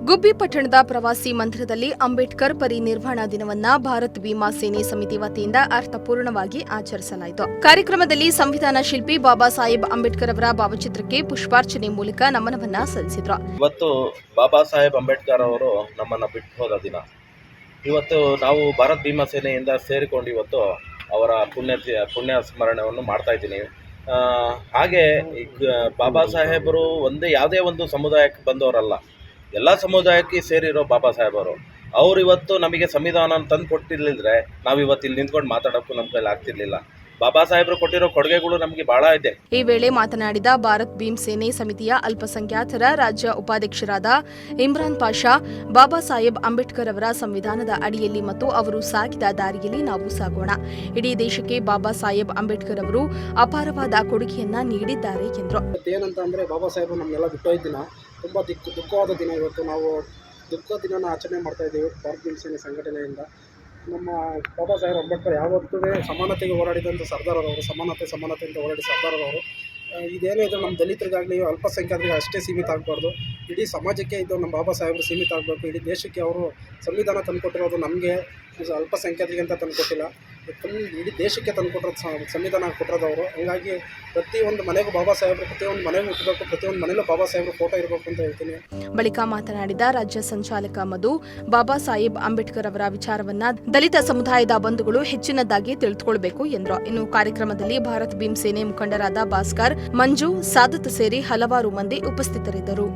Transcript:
ಗುಬ್ಬಿ ಪಟ್ಟಣದ ಪ್ರವಾಸಿ ಮಂದಿರದಲ್ಲಿ ಅಂಬೇಡ್ಕರ್ ಪರಿನಿರ್ವಾಣ ದಿನವನ್ನ ಭಾರತ್ ಭೀಮಾ ಸೇನೆ ಸಮಿತಿ ವತಿಯಿಂದ ಅರ್ಥಪೂರ್ಣವಾಗಿ ಆಚರಿಸಲಾಯಿತು. ಕಾರ್ಯಕ್ರಮದಲ್ಲಿ ಸಂವಿಧಾನ ಶಿಲ್ಪಿ ಬಾಬಾ ಸಾಹೇಬ್ ಅಂಬೇಡ್ಕರ್ ಅವರ ಭಾವಚಿತ್ರಕ್ಕೆ ಪುಷ್ಪಾರ್ಚನೆ ಮೂಲಕ ನಮನವನ್ನ ಸಲ್ಲಿಸಿದರು. ಇವತ್ತು ಬಾಬಾ ಸಾಹೇಬ್ ಅಂಬೇಡ್ಕರ್ ಅವರು ನಮ್ಮನ್ನು ಬಿಟ್ಟು ಹೋದ ದಿನ. ಇವತ್ತು ನಾವು ಭಾರತ್ ಭೀಮಾ ಸೇನೆಯಿಂದ ಸೇರಿಕೊಂಡು ಇವತ್ತು ಅವರ ಪುಣ್ಯ ಸ್ಮರಣೆಯನ್ನು ಮಾಡ್ತಾ ಇದ್ದೀನಿ. ಹಾಗೆ ಬಾಬಾ ಸಾಹೇಬರು ಯಾವುದೇ ಒಂದು ಸಮುದಾಯಕ್ಕೆ ಬಂದವರಲ್ಲ, ಎಲ್ಲ ಸಮುದಾಯಕ್ಕೆ ಸೇರಿರೋ ಬಾಬಾ ಸಾಹೇಬರು. ಅವರು ಇವತ್ತು ನಮಗೆ ಸಂವಿಧಾನ ತಂದು ಕೊಟ್ಟಿರಲಿದ್ರೆ ನಾವು ಇವತ್ತು ಇಲ್ಲಿ ನಿಂತ್ಕೊಂಡು ಮಾತಾಡೋಕ್ಕೂ ನಮ್ಮ ಕೈಲಿ ಆಗ್ತಿರ್ಲಿಲ್ಲ. ಬಾಬಾ ಸಾಹೇಬರು ಕೊಟ್ಟಿರೋ ಕೊಡುಗೆಗಳು ನಮಗೆ ಬಹಳ ಇದೆ. ಈ ವೇಳೆ ಮಾತನಾಡಿದ ಭಾರತ್ ಭೀಮ್ ಸೇನೆ ಸಮಿತಿಯ ಅಲ್ಪಸಂಖ್ಯಾತರ ರಾಜ್ಯ ಉಪಾಧ್ಯಕ್ಷರಾದ ಇಮ್ರಾನ್ ಪಾಷಾ, ಬಾಬಾ ಸಾಹೇಬ್ ಅಂಬೇಡ್ಕರ್ ಅವರ ಸಂವಿಧಾನದ ಅಡಿಯಲ್ಲಿ ಮತ್ತು ಅವರು ಸಾಗಿದ ದಾರಿಯಲ್ಲಿ ನಾವು ಸಾಗೋಣ. ಇಡೀ ದೇಶಕ್ಕೆ ಬಾಬಾ ಸಾಹೇಬ್ ಅಂಬೇಡ್ಕರ್ ಅವರು ಅಪಾರವಾದ ಕೊಡುಗೆಯನ್ನ ನೀಡಿದ್ದಾರೆ ಎಂದರು. ಏನಂತ ಅಂದರೆ ಬಾಬಾ ಸಾಹೇಬ್ ನಮ್ಮನ್ನೆಲ್ಲ ಬಿಟ್ಟೋಯ್ದ ದಿನ, ತುಂಬ ದುಃಖವಾದ ದಿನ. ಇವತ್ತು ನಾವು ದುಃಖ ದಿನನ ಆಚರಣೆ ಮಾಡ್ತಾ ಇದ್ದೀವಿ ಭಾರತ್ ಭೀಮ್ ಸೇನೆ ಸಂಘಟನೆಯಿಂದ. ನಮ್ಮ ಬಾಬಾ ಸಾಹೇಬ್ ಅಂಬೇಡ್ಕರ್ ಯಾವತ್ತೂ ಸಮಾನತೆಗೆ ಹೋರಾಡಿದಂಥ ಸರ್ದಾರರವರು, ಸಮಾನತೆ ಅಂತ ಹೋರಾಡಿ ಸರ್ದಾರರವರು. ಇದೇನೇ ಇದ್ರೂ ನಮ್ಮ ದಲಿತರಿಗಾಗಲಿ ಅಲ್ಪಸಂಖ್ಯಾತರಿಗೆ ಅಷ್ಟೇ ಸೀಮಿತ ಆಗಬಾರ್ದು, ಇಡೀ ಸಮಾಜಕ್ಕೆ ಇದು ನಮ್ಮ ಬಾಬಾ ಸಾಹೇಬರು ಸೀಮಿತ ಆಗಬೇಕು. ಇಡೀ ದೇಶಕ್ಕೆ ಅವರು ಸಂವಿಧಾನ ತಂದುಕೊಟ್ಟಿರೋದು ನಮಗೆ ಅಲ್ಪಸಂಖ್ಯಾತರಿಗೆ ಅಂತ ತಂದುಕೊಟ್ಟಿಲ್ಲ, ಇಡೀ ದೇಶಕ್ಕೆ ತಂದುಕೊಟ್ಟಿರೋದು ಸಂವಿಧಾನ ಕೊಟ್ಟಿರೋದು ಅವರು. ಹಂಗಾಗಿ ಪ್ರತಿಯೊಂದು ಮನೆಗೂ ಬಾಬಾ ಸಾಹೇಬರು, ಪ್ರತಿಯೊಂದು ಮನೆಗೂ ಹುಟ್ಟಬೇಕು, ಪ್ರತಿಯೊಂದು ಮನೆಯಲ್ಲೂ ಬಾಬಾ ಸಾಹೇಬರು ಫೋಟೋ ಇರಬೇಕು ಅಂತ ಹೇಳ್ತೀನಿ. ಬಳಿಕ ಮಾತನಾಡಿದ ರಾಜ್ಯ ಸಂಚಾಲಕ ಮಧು, ಬಾಬಾ ಸಾಹೇಬ್ ಅಂಬೇಡ್ಕರ್ ಅವರ ವಿಚಾರವನ್ನ ದಲಿತ ಸಮುದಾಯದ ಬಂಧುಗಳು ಹೆಚ್ಚಿನದಾಗಿ ತಿಳಿದುಕೊಳ್ಳಬೇಕು ಎಂದರು. ಇನ್ನು ಕಾರ್ಯಕ್ರಮದಲ್ಲಿ ಭಾರತ್ ಭೀಮ್ ಸೇನೆ ಮುಖಂಡರಾದ ಭಾಸ್ಕರ್, ಮಂಜು, ಸಾದತ್ ಸೇರಿ ಹಲವಾರು ಮಂದಿ ಉಪಸ್ಥಿತರಿದ್ದರು.